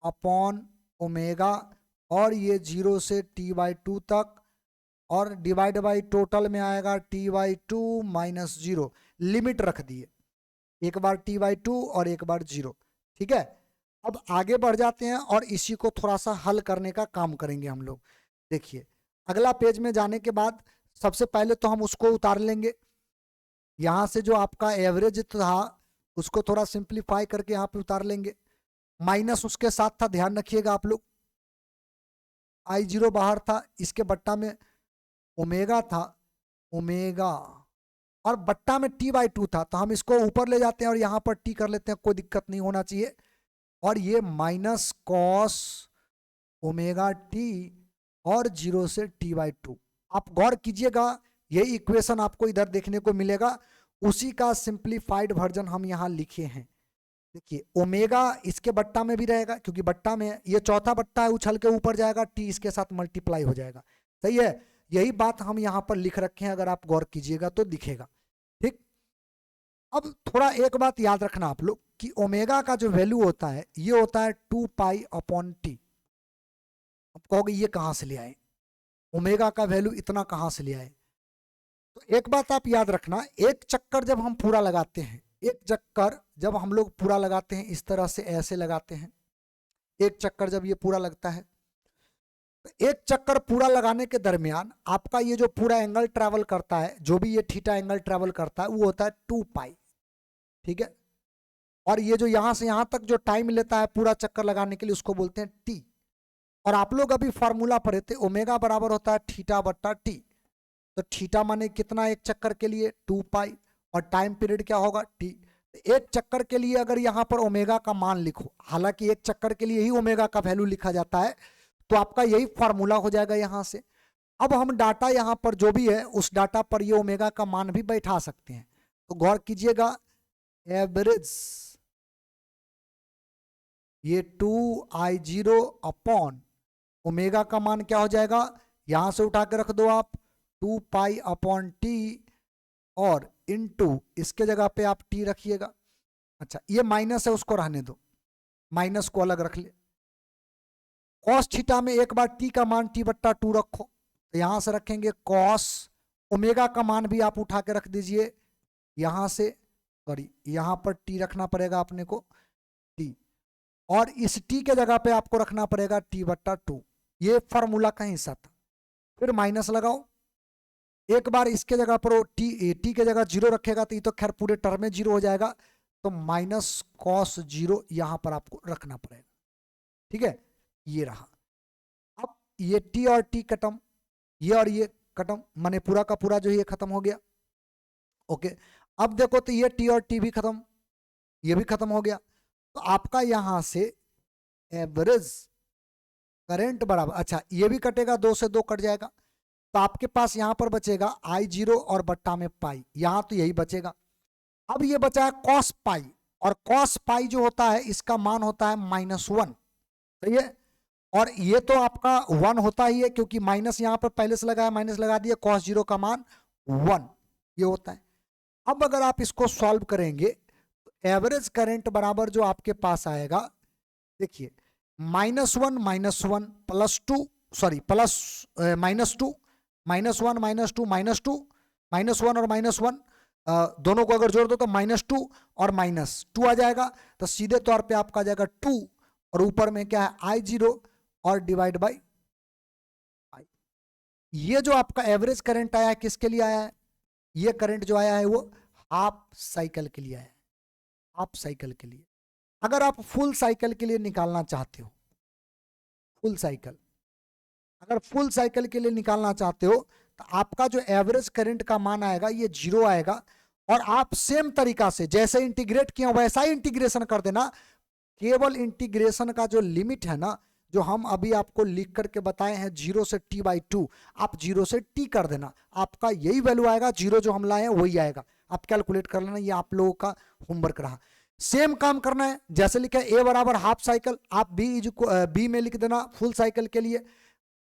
Speaker 1: upon omega और ये 0 से t/2 तक और डिवाइड बाई टोटल में आएगा t/2 माइनस 0। लिमिट रख दिए, एक बार t/2 और एक बार 0। ठीक है, अब आगे बढ़ जाते हैं और इसी को थोड़ा सा हल करने का काम करेंगे हम लोग। देखिए अगला पेज में जाने के बाद सबसे पहले तो हम उसको उतार लेंगे। यहाँ से जो आपका एवरेज था उसको थोड़ा सिंप्लीफाई करके यहाँ पे उतार लेंगे। माइनस उसके साथ था, ध्यान रखिएगा आप लोग। I0 बाहर था, इसके बट्टा में ओमेगा था, ओमेगा और बट्टा में t/2 था, तो हम इसको ऊपर ले जाते हैं और यहाँ पर t कर लेते हैं, कोई दिक्कत नहीं होना चाहिए। और ये माइनस कॉस ओमेगा टी और 0 से t/2। आप गौर कीजिएगा यही इक्वेशन आपको इधर देखने को मिलेगा, उसी का सिंप्लीफाइड वर्जन हम यहाँ लिखे हैं। देखिए ओमेगा इसके बट्टा में भी रहेगा क्योंकि बट्टा में ये चौथा बट्टा है, उछल के ऊपर जाएगा, टी इसके साथ मल्टीप्लाई हो जाएगा। सही है, यही बात हम यहाँ पर लिख रखे हैं, अगर आप गौर कीजिएगा तो दिखेगा। ठीक, अब थोड़ा एक बात याद रखना आप लोग कि ओमेगा का जो वैल्यू होता है ये होता है 2π/t। अब कहोगे ये कहाँ से ले आए, ओमेगा का वैल्यू इतना कहाँ से ले आए? तो एक बात आप याद रखना, एक चक्कर जब हम पूरा लगाते हैं, एक चक्कर जब हम लोग पूरा लगाते हैं इस तरह से ऐसे लगाते हैं, एक चक्कर जब ये पूरा लगता है तो एक चक्कर पूरा लगाने के दरमियान आपका ये जो पूरा एंगल ट्रैवल करता है, जो भी ये थीटा एंगल ट्रैवल करता है वो होता है 2π। ठीक है, और ये जो यहां से यहां तक जो टाइम लेता है पूरा चक्कर लगाने के लिए उसको बोलते हैं टी। और आप लोग अभी फॉर्मूला पढ़े थे, ओमेगा बराबर होता है θ/t। तो थीटा माने कितना एक चक्कर के लिए 2π और टाइम पीरियड क्या होगा t। एक चक्कर के लिए अगर यहाँ पर ओमेगा का मान लिखो, हालांकि एक चक्कर के लिए ही ओमेगा का वैल्यू लिखा जाता है, तो आपका यही फॉर्मूला हो जाएगा यहाँ से। अब हम डाटा यहाँ पर जो भी है उस डाटा पर ये ओमेगा का मान भी बैठा सकते हैं। तो गौर कीजिएगा एवरेज ये 2I0 अपॉन ओमेगा का मान क्या हो जाएगा, यहां से उठा के रख दो आप 2π/t और इनटू इसके जगह पे आप t रखिएगा। अच्छा ये माइनस है उसको रहने दो, माइनस को अलग रख ले। कॉस थीटा में एक बार t का मान t/2 रखो, तो यहां से रखेंगे कॉस ओमेगा का मान भी आप उठा के रख दीजिए यहां से, सॉरी यहां पर t रखना पड़ेगा अपने को t, और इस t के जगह पे आपको रखना पड़ेगा t/2। ये फॉर्मूला का हिस्सा था। फिर माइनस लगाओ, एक बार इसके जगह पर टी के जगह 0 रखेगा तो ये तो खैर पूरे टर्म में 0 हो जाएगा, तो माइनस कॉस 0 यहां पर आपको रखना पड़ेगा। ठीक है, ये रहा। अब ये टी और टी खत्म, ये और ये खत्म, माने पूरा का पूरा जो ये खत्म हो गया। ओके, अब देखो तो ये टी और टी भी खत्म, ये भी खत्म हो गया। तो आपका यहां से एवरेज करंट बराबर, अच्छा ये भी कटेगा, 2 से 2 कट जाएगा, तो आपके पास यहां पर बचेगा I0 और बट्टा में पाई, यहां तो यही बचेगा। अब ये बचा है कॉस पाई, और कॉस पाई जो होता है इसका मान होता है -1। सही है, और ये तो आपका 1 होता ही है क्योंकि माइनस यहां पर पहले से लगाया, माइनस लगा दिया, cos 0 का मान 1 ये होता है। अब अगर आप इसको सॉल्व करेंगे तो एवरेज करंट बराबर जो आपके पास आएगा, देखिए -1 +2 सॉरी प्लस -2 -1 -2 -1 और -1 दोनों को अगर जोड़ दो तो -2 और -2 आ जाएगा, तो सीधे तौर पे आपका आ जाएगा 2 और ऊपर में क्या है I0 और डिवाइड बाई I। ये जो आपका एवरेज करंट आया है किसके लिए आया है, ये करंट जो आया है वो हाफ साइकिल के लिए आया है, हाफ साइकिल के लिए। अगर आप फुल साइकिल के लिए निकालना चाहते हो, फुल साइकिल, अगर फुल साइकिल के लिए निकालना चाहते हो तो आपका जो एवरेज करंट का मान आएगा ये 0 आएगा, और आप सेम तरीका से जैसे इंटीग्रेट किया वैसा ही इंटीग्रेशन कर देना। केवल इंटीग्रेशन का जो लिमिट है ना, जो हम अभी आपको लिख करके बताए हैं 0 से t/2, आप 0 से t कर देना, आपका यही वैल्यू आएगा, 0 जो हम लाए हैं वही आएगा। आप कैलकुलेट कर लेना, ये आप लोगों का होमवर्क रहा। सेम काम करना है, जैसे लिखा है a बराबर हाफ साइकिल, आप b में लिख देना फुल साइकिल के लिए,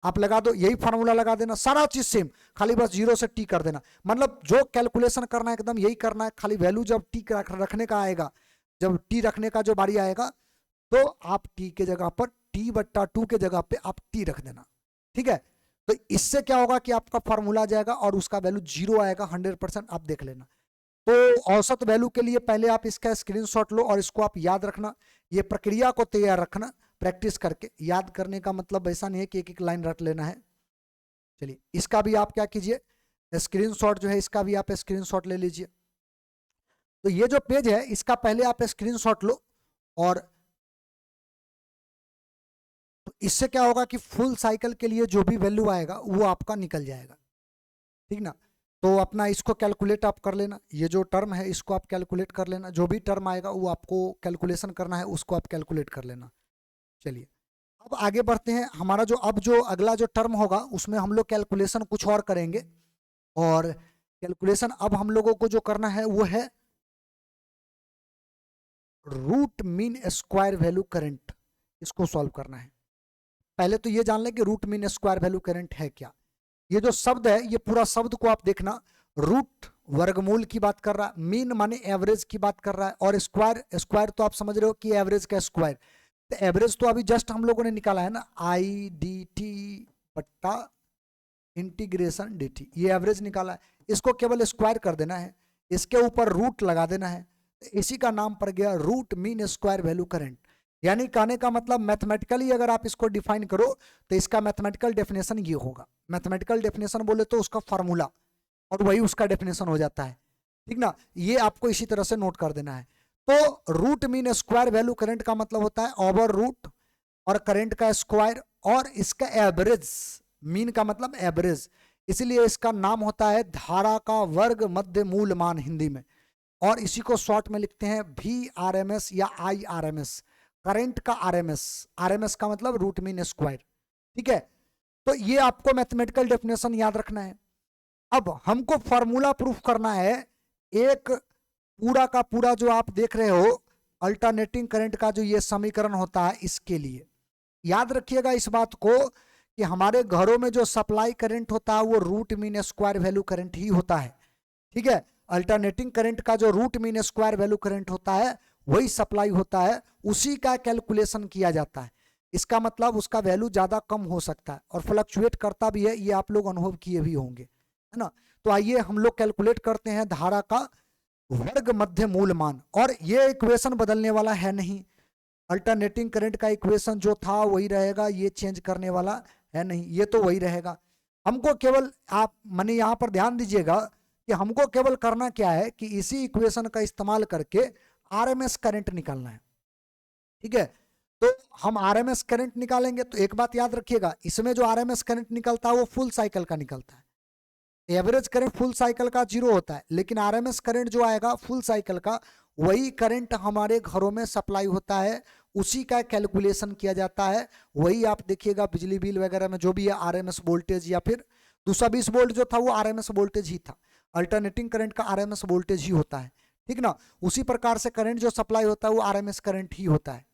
Speaker 1: आप लगा दो, यही फार्मूला लगा देना, सारा चीज सेम, खाली बस 0 से t कर देना। मतलब जो कैलकुलेशन करना है एकदम यही करना है, खाली वैल्यू जब t रखने का आएगा, जब t रखने का जो बारी आएगा, तो आप t के जगह पर t/2 के जगह पे आप t रख देना। ठीक है, तो इससे क्या होगा कि आपका फार्मूला आ जाएगा और उसका वैल्यू 0 आएगा 100%, आप देख लेना। तो औसत वैल्यू के लिए पहले आप इसका स्क्रीनशॉट लो और इसको आप याद रखना, ये प्रक्रिया को तैयार रखना प्रैक्टिस करके। याद करने का मतलब ऐसा नहीं है कि एक एक लाइन रट लेना है। चलिए, इसका भी आप क्या कीजिए, स्क्रीनशॉट जो है इसका भी आप स्क्रीनशॉट ले लीजिए। तो ये जो पेज है इसका पहले आप स्क्रीनशॉट लो, और तो इससे क्या होगा कि फुल साइकिल के लिए जो भी वैल्यू आएगा वो आपका निकल जाएगा। ठीक ना, तो अपना इसको कैलकुलेट आप कर लेना, ये जो टर्म है इसको आप कैलकुलेट कर लेना, जो भी टर्म आएगा वो आपको कैलकुलेशन करना है, उसको आप कैलकुलेट कर लेना। चलिए, अब आगे बढ़ते हैं। हमारा जो अगला जो टर्म होगा उसमें हम लोग कैलकुलेशन कुछ और करेंगे, और कैलकुलेशन अब हम लोगों को जो करना है वो है root mean square value current, इसको सॉल्व करना है। पहले तो ये जान लें कि root mean square value current है क्या। ये जो शब्द है, ये पूरा शब्द को आप देखना, रूट वर्गमूल की बात कर रहा है, मीन माने एवरेज की बात कर रहा है, और स्क्वायर, स्क्वायर तो आप समझ रहे हो कि एवरेज का स्क्वायर। तो एवरेज तो अभी जस्ट हम लोगों ने निकाला है ना, आई डी टी बट्टा इंटीग्रेशन डी टी, ये एवरेज निकाला है, इसको केवल स्क्वायर कर देना है, इसके ऊपर रूट लगा देना है, इसी का नाम पड़ गया root mean square value current. यानी कहने का मतलब मैथमेटिकली अगर आप इसको डिफाइन करो तो इसका मैथमेटिकल डेफिनेशन ये होगा। मैथमेटिकल डेफिनेशन बोले तो उसका फार्मूला, और वही उसका डेफिनेशन हो जाता है। ठीक ना, ये आपको इसी तरह से नोट कर देना है। तो root mean square value current का मतलब होता है ओवर रूट और करंट का स्क्वायर और इसका एवरेज। मीन का मतलब एवरेज, इसलिए इसका नाम होता है धारा का वर्ग मध्य मूल मान हिंदी में, और इसी को शॉर्ट में लिखते हैं VRMS या IRMS, करंट का RMS। RMS का मतलब रूट मीन स्क्वायर। ठीक है, तो ये आपको मैथमेटिकल डेफिनेशन याद रखना है। अब हमको फॉर्मूला प्रूफ करना है, एक पूरा का पूरा जो आप देख रहे हो अल्टरनेटिंग करंट का जो ये समीकरण होता है, इसके लिए याद रखिएगा इस बात को कि हमारे घरों में जो सप्लाई करंट होता है वो root mean square value current ही होता है। ठीक है, अल्टरनेटिंग करंट का जो root mean square value current होता है वही सप्लाई होता है, उसी का कैलकुलेशन किया जाता है। इसका मतलब उसका वैल्यू ज्यादा कम हो सकता है और फ्लक्चुएट करता भी है, ये आप लोग अनुभव किए भी होंगे, है ना। तो आइए हम लोग कैलकुलेट करते हैं धारा का वर्ग मध्य मूल मान, और ये इक्वेशन बदलने वाला है नहीं, अल्टरनेटिंग करंट का इक्वेशन जो था वही रहेगा, ये चेंज करने वाला है नहीं, ये तो वही रहेगा। हमको केवल आप माने यहाँ पर ध्यान दीजिएगा कि हमको केवल करना क्या है कि इसी इक्वेशन का इस्तेमाल करके आरएमएस करंट निकालना है। ठीक है, तो हम आरएमएस करंट निकालेंगे, तो एक बात याद रखिएगा, इसमें जो आरएमएस करंट निकलता है वो फुल साइकिल का निकलता है। एवरेज करंट फुल साइकिल का 0 होता है, लेकिन आरएमएस करंट जो आएगा फुल साइकिल का, वही करंट हमारे घरों में सप्लाई होता है, उसी का कैलकुलेशन किया जाता है। वही आप देखिएगा बिजली बिल वगैरह में जो भी है आरएमएस वोल्टेज, या फिर 220 वोल्ट जो था वो आरएमएस वोल्टेज ही था, अल्टरनेटिंग करंट का आरएमएस वोल्टेज ही होता है। ठीक ना, उसी प्रकार से करंट जो सप्लाई होता है वो आरएमएस करंट ही होता है,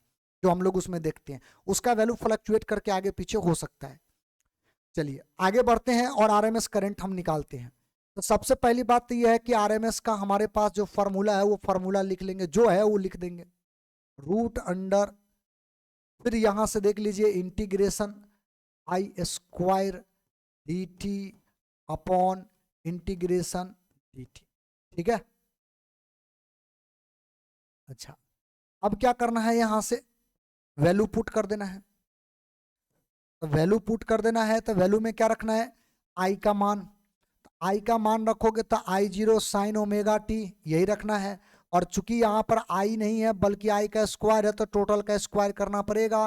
Speaker 1: जो हम लोग उसमें देखते हैं। उसका वैल्यू फ्लक्चुएट करके आगे पीछे हो सकता है। चलिए आगे बढ़ते हैं और आरएमएस करंट हम निकालते हैं। तो सबसे पहली बात तो यह है कि आरएमएस का हमारे पास जो फार्मूला है वो फार्मूला लिख लेंगे, जो है वो लिख देंगे रूट अंडर, फिर यहां से देख लीजिए इंटीग्रेशन आई square D T upon integration D T. ठीक है, अच्छा अब क्या करना है, यहां से वैल्यू पुट कर देना है। तो वैल्यू पुट कर देना है, तो वैल्यू में क्या रखना है, आई का मान। आई का मान रखोगे तो I0 साइन ओमेगा टी यही रखना है, और चूंकि यहाँ पर आई नहीं है बल्कि आई का स्क्वायर है तो टोटल का स्क्वायर करना पड़ेगा,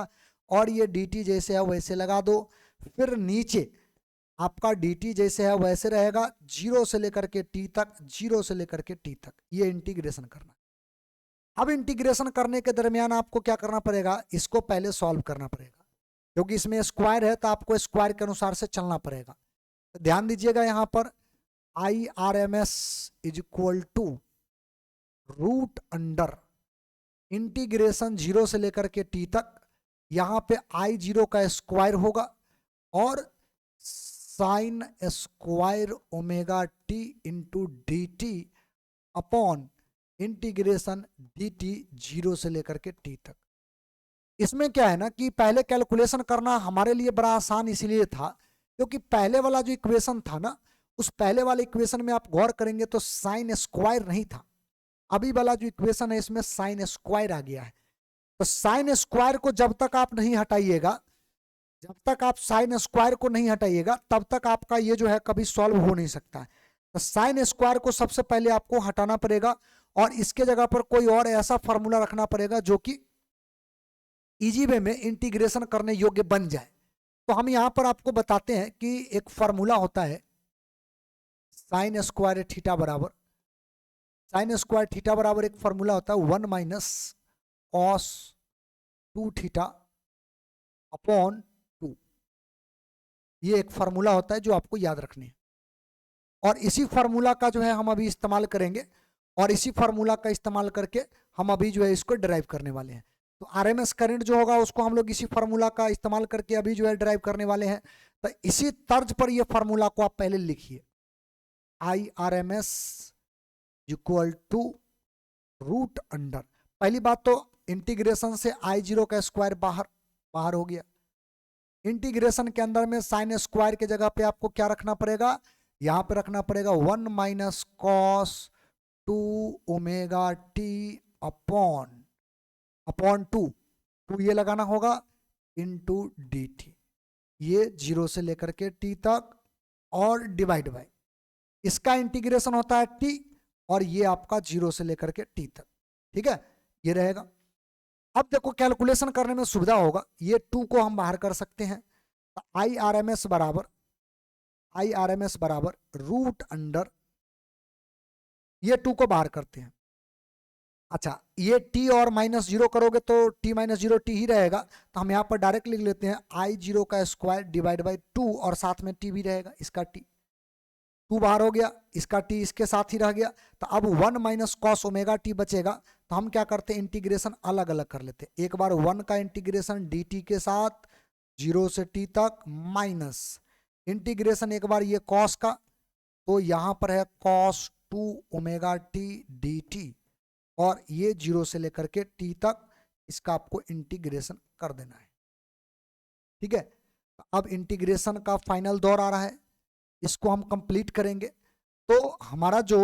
Speaker 1: और ये dt जैसे है वैसे लगा दो। फिर नीचे आपका dt जैसे है वैसे रहेगा, 0 से लेकर के t तक, 0 से लेकर के t तक, ये इंटीग्रेशन करना। अब इंटीग्रेशन करने के दरमियान आपको क्या करना पड़ेगा, इसको पहले सॉल्व करना पड़ेगा, क्योंकि इसमें स्क्वायर है तो आपको स्क्वायर के अनुसार से चलना पड़ेगा। तो ध्यान दीजिएगा यहाँ पर I R M S is equal to root under integration 0 से लेकर के t तक, यहाँ पे I0 का स्क्वायर होगा और sine square omega T into D T upon integration D T 0 से लेकर के t तक। इसमें क्या है ना कि पहले कैलकुलेशन करना हमारे लिए बड़ा आसान इसलिए था क्योंकि पहले वाला जो इक्वेशन था ना, उस पहले वाले इक्वेशन में आप गौर करेंगे तो साइन स्क्वायर नहीं था। अभी वाला जो इक्वेशन है इसमें साइन स्क्वायर आ गया है। तो साइन स्क्वायर को जब तक आप नहीं हटाइएगा, जब तक आप साइन स्क्वायर को नहीं हटाइएगा तब तक आपका ये जो है कभी सॉल्व हो नहीं सकता है। तो साइन स्क्वायर को सबसे पहले आपको हटाना पड़ेगा और इसके जगह पर कोई और ऐसा फॉर्मूला रखना पड़ेगा जो कि इजी वे में इंटीग्रेशन करने योग्य बन जाए। तो हम यहां पर आपको बताते हैं कि एक फॉर्मूला होता है साइन स्क्वायर थीटा बराबर, साइन स्क्वायर थीटा बराबर एक फॉर्मूला होता है 1 माइनस कॉस 2 थीटा अपॉन 2। ये एक फार्मूला होता है जो आपको याद रखनी है और इसी फार्मूला का जो है हम अभी इस्तेमाल करेंगे और इसी फार्मूला का इस्तेमाल करके हम अभी जो है इसको ड्राइव करने वाले हैं। तो आरएमएस करंट जो होगा उसको हम लोग इसी फार्मूला का इस्तेमाल करके अभी जो है ड्राइव करने वाले हैं। तो इसी तर्ज पर ये फार्मूला को आप पहले लिखिए, I R M S equal to root under, पहली बात तो इंटीग्रेशन से I0 का स्क्वायर बाहर हो गया। इंटीग्रेशन के अंदर में साइन स्क्वायर के जगह पे आपको क्या रखना पड़ेगा, यहां पे रखना पड़ेगा 1 minus cos 2 omega T upon 2 ये लगाना होगा इंटू डी टी, ये 0 से लेकर के t तक और डिवाइड बाय इसका इंटीग्रेशन होता है t और ये आपका 0 से लेकर के t तक। ठीक है, ये रहेगा। अब देखो कैलकुलेशन करने में सुविधा होगा, ये 2 को हम बाहर कर सकते हैं। तो आई आर एम एस बराबर रूट अंडर, ये 2 को बाहर करते हैं। अच्छा, ये t और -0 करोगे तो t -0 t ही रहेगा, तो हम यहाँ पर डायरेक्ट लिख लेते हैं I0 का स्क्वायर डिवाइड बाई 2 और साथ में t भी रहेगा, इसका t 2 बाहर हो गया, इसका t इसके साथ ही रह गया। तो अब 1 माइनस कॉस ओमेगा टी बचेगा। तो हम क्या करते हैं, इंटीग्रेशन अलग अलग कर लेते हैं। एक बार 1 का इंटीग्रेशन dt के साथ 0 से t तक माइनस इंटीग्रेशन एक बार ये कॉस का, तो यहाँ पर है cos 2 omega T D T और ये 0 से लेकर के t तक, इसका आपको इंटीग्रेशन कर देना है। ठीक है, अब इंटीग्रेशन का फाइनल दौर आ रहा है, इसको हम कंप्लीट करेंगे। तो हमारा जो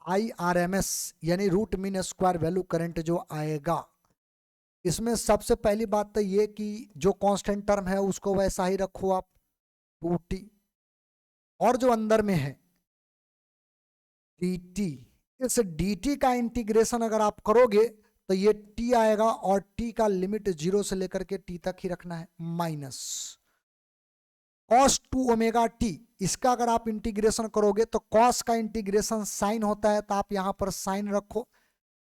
Speaker 1: IRMS यानी root mean square value current जो आएगा, इसमें सबसे पहली बात तो ये कि जो कांस्टेंट टर्म है उसको वैसा ही रखो आप 2t, और जो अंदर में है dt, इस dt का इंटीग्रेशन अगर आप करोगे तो ये t आएगा और t का लिमिट 0 से लेकर के t तक ही रखना है, माइनस cos 2 ओमेगा t, इसका अगर आप इंटीग्रेशन करोगे तो cos का इंटीग्रेशन साइन होता है, तो आप यहां पर साइन रखो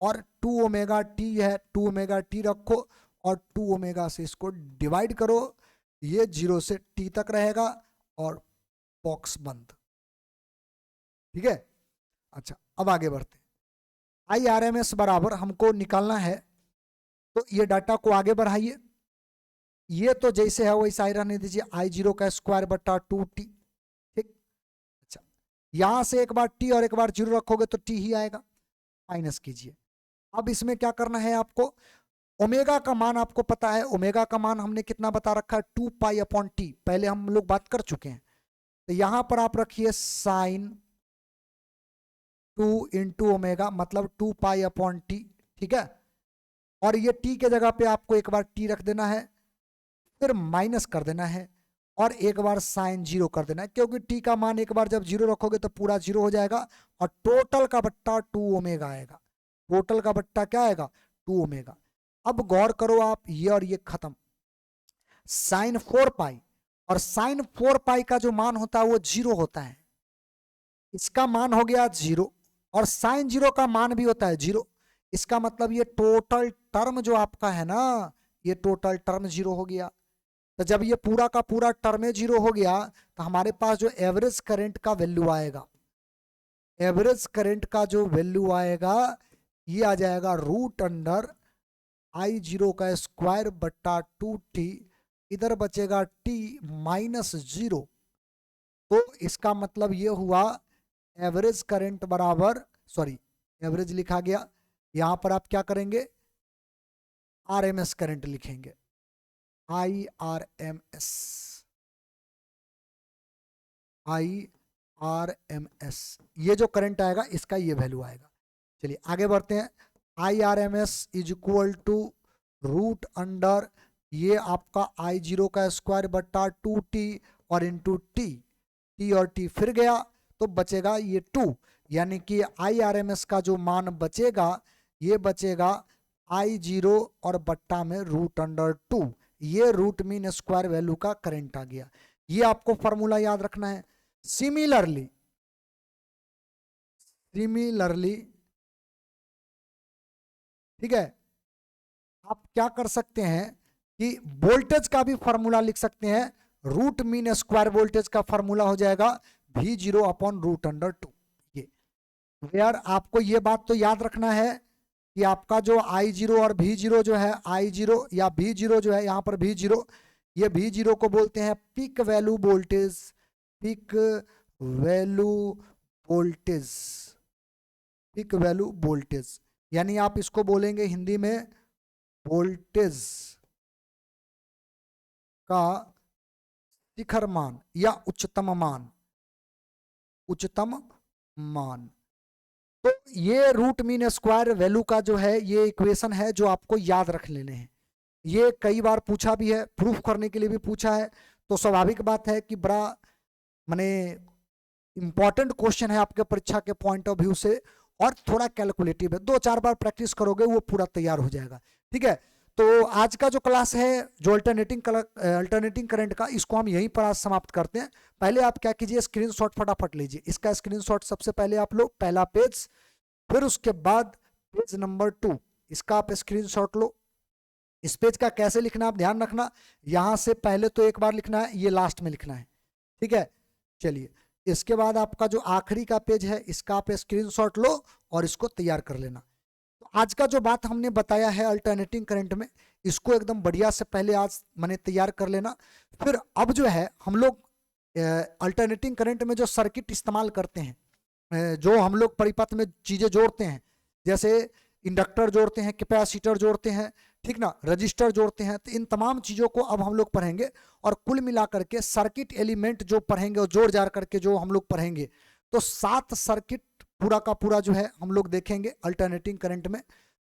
Speaker 1: और 2 ओमेगा t है 2 ओमेगा t रखो और 2 ओमेगा से इसको डिवाइड करो, ये 0 से t तक रहेगा और बॉक्स बंद। ठीक है, अच्छा अब आगे बढ़ते हैं। IRMS बराबर हमको निकालना है, तो ये डाटा को आगे बढ़ाइए, ये तो जैसे है वैसा ही रहने दीजिए, I0 का स्क्वायर बटा 2t। ठीक, अच्छा यहां से एक बार t और एक बार 0 रखोगे तो t ही आएगा, माइनस कीजिए। अब इसमें क्या करना है आपको, ओमेगा का मान आपको पता है, ओमेगा का मान हमने कितना बता रखा है 2 पाई अपॉन टी, पहले हम लोग बात कर चुके हैं। तो यहां पर आप रखिए साइन 2 इंटू ओमेगा मतलब 2 पाई अपॉन टी। ठीक है, और ये t के जगह पे आपको एक बार t रख देना है, फिर माइनस कर देना है और एक बार साइन 0 कर देना है, क्योंकि t का मान एक बार जब 0 रखोगे तो पूरा 0 हो जाएगा और टोटल का बट्टा 2 ओमेगा आएगा। टोटल का बट्टा क्या आएगा, 2 ओमेगा। अब गौर करो आप, ये और ये खत्म, साइन 4 पाई और साइन 4 पाई का जो मान होता है वो 0 होता है। इसका मान हो गया 0 और साइन 0 का मान भी होता है 0। इसका मतलब ये टोटल टर्म जो आपका है ना, ये टोटल टर्म 0 हो गया। तो जब ये पूरा का पूरा टर्म 0 हो गया तो हमारे पास जो एवरेज करंट का वैल्यू आएगा, एवरेज करंट का जो वैल्यू आएगा ये आ जाएगा रूट अंडर I0 का स्क्वायर बट्टा 2t, इधर बचेगा t माइनस 0। तो इसका मतलब ये हुआ एवरेज करंट बराबर, सॉरी एवरेज लिखा गया, यहां पर आप क्या करेंगे RMS करंट लिखेंगे, IRMS, IRMS, ये जो करंट आएगा इसका ये वैल्यू आएगा। चलिए आगे बढ़ते हैं। IRMS is equal to root under ये आपका I0 का स्क्वायर बट्टा 2t और इंटू t और t फिर गया तो बचेगा ये 2, यानी कि IRMS का जो मान बचेगा ये बचेगा I0 और बट्टा में रूट अंडर 2, ये रूट मीन स्क्वायर वैल्यू का करंट आ गया। ये आपको फॉर्मूला याद रखना है। सिमिलरली ठीक है, आप क्या कर सकते हैं कि वोल्टेज का भी फॉर्मूला लिख सकते हैं। रूट मीन स्क्वायर वोल्टेज का फॉर्मूला हो जाएगा V0 अपॉन रूट अंडर 2। ये यार आपको ये बात तो याद रखना है कि आपका जो I0 और V0 जो है, I0 या V0 जो है, यहाँ पर V0, ये V0 को बोलते हैं peak value voltage, peak value voltage, peak value voltage, यानी आप इसको बोलेंगे हिंदी में वोल्टेज का शिखर मान या उच्चतम मान, उच्चतम मान। तो ये रूट मीन स्क्वायर वैल्यू का जो है ये इक्वेशन है जो आपको याद रख लेने हैं। ये कई बार पूछा भी है, प्रूफ करने के लिए भी पूछा है, तो स्वाभाविक बात है कि बड़ा माने इंपॉर्टेंट क्वेश्चन है आपके परीक्षा के पॉइंट ऑफ व्यू से, और थोड़ा कैलकुलेटिव है। 2-4 बार प्रैक्टिस करोगे वो पूरा तैयार हो जाएगा। ठीक है, तो आज का जो क्लास है जो अल्टरनेटिंग करंट का, इसको हम यहीं पर आज समाप्त करते हैं। पहले आप क्या कीजिए, स्क्रीनशॉट फटाफट लीजिए। इसका स्क्रीनशॉट सबसे पहले आप लो, पहला पेज, फिर उसके बाद पेज नंबर 2, इसका आप स्क्रीनशॉट लो। इस पेज का कैसे लिखना आप ध्यान रखना, यहां से पहले तो एक बार लिखना है, ये लास्ट में लिखना है। ठीक है, चलिए इसके बाद आपका जो आखिरी का पेज है इसका आप स्क्रीनशॉट लो और इसको तैयार कर लेना। तो आज का जो बात हमने बताया है अल्टरनेटिंग करंट में, इसको एकदम बढ़िया से पहले आज मैंने तैयार कर लेना। फिर अब जो है हम लोग अल्टरनेटिंग करंट में जो सर्किट इस्तेमाल करते हैं, जो हम लोग परिपथ में चीजें जोड़ते हैं, जैसे इंडक्टर जोड़ते हैं, कैपेसिटर जोड़ते हैं, ठीक ना, रजिस्टर जोड़ते हैं, तो इन तमाम चीजों को अब हम लोग पढ़ेंगे। और कुल मिलाकर के सर्किट एलिमेंट जो पढ़ेंगे और जोड़ जाड़ करके जो हम लोग पढ़ेंगे, तो 7 सर्किट पूरा का पूरा जो है हम लोग देखेंगे अल्टरनेटिंग करंट में।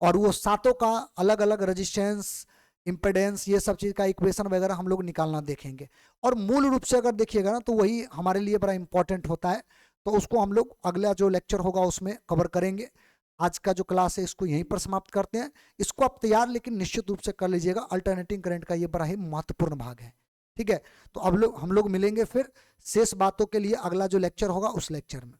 Speaker 1: और वो सातों का अलग अलग रेजिस्टेंस, इंपेडेंस, ये सब चीज का इक्वेशन वगैरह हम लोग निकालना देखेंगे। और मूल रूप से अगर देखिएगा ना तो वही हमारे लिए बड़ा इंपॉर्टेंट होता है, तो उसको हम लोग अगला जो लेक्चर होगा उसमें कवर करेंगे। आज का जो क्लास है इसको यहीं पर समाप्त करते हैं। इसको आप तैयार लेकिन निश्चित रूप से कर लीजिएगा, अल्टरनेटिंग करंट का ये बड़ा ही महत्वपूर्ण भाग है। ठीक है, तो अब हम लोग मिलेंगे फिर शेष बातों के लिए अगला जो लेक्चर होगा उस लेक्चर में।